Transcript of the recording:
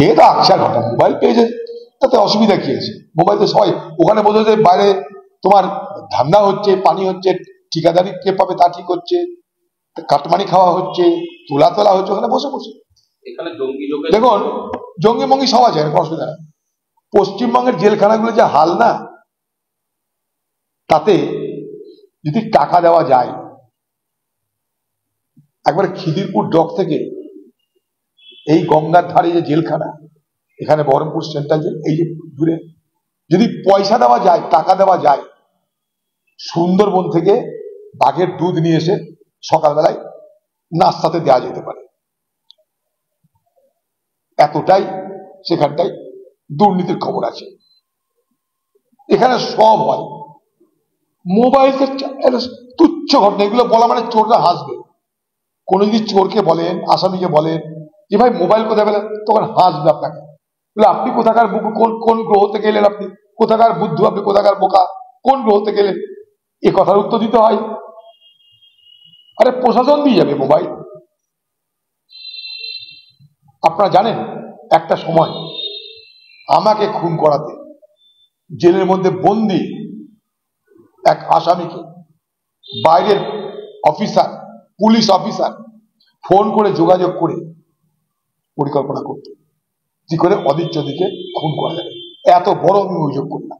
এ তো আকশার ঘটনা, মোবাইল পেয়েছে তাতে অসুবিধা কি আছে? মোবাইল তো সবাই ওখানে বোঝা যায়, বাইরে তোমার ধান্দা হচ্ছে, পানি হচ্ছে, ঠিকাদারি কে পাবে তা ঠিক হচ্ছে, কাটমানি খাওয়া হচ্ছে, তোলা তোলা হচ্ছে ওখানে বসে বসে। দেখুন জঙ্গি মঙ্গি সব আছে, কোনো অসুবিধা নেই। পশ্চিমবঙ্গের জেলখানাগুলো যে হাল না, তাতে যদি টাকা দেওয়া যায়, একবারে খিদিরপুর ডক থেকে এই গঙ্গার ধারে যে জেলখানা, এখানে বহরমপুর সেন্ট্রাল জেল, এই যে দূরে, যদি পয়সা দেওয়া যায়, টাকা দেওয়া যায়, সুন্দরবন থেকে বাঘের দুধ নিয়ে এসে সকালবেলায় নাস্তাতে দেওয়া যেতে পারে। এতটাই সেখানটায় দুর্নীতির খবর আছে। এখানে সব হয়। মোবাইল তুচ্ছ ঘটনা, এগুলো বলা মানে চোররা হাসবে। কোনো যদি চোরকে বলেন, আসামিকে বলেন যে ভাই মোবাইল কোথায় পেলেন, তখন হাসবে আপনাকে, বলে আপনি কোথাকার কোন কোন গ্রহ থেকে এলেন, আপনি কোথাকার বুদ্ধু, আপনি কোথাকার বোকা, কোন গ্রহ থেকে এলেন? এ কথার উত্তর দিতে হয়। আরে প্রশাসন দিয়ে যাবে মোবাইল। আপনারা জানেন একটা সময় আমাকে খুন করাতে জেলের মধ্যে বন্দি এক আসামিকে বাইরের অফিসার, পুলিশ অফিসার ফোন করে যোগাযোগ করে পরিকল্পনা করত কি করে অধীর চৌধুরীকে খুন করা যাবে। এত বড় আমি অভিযোগ করলাম।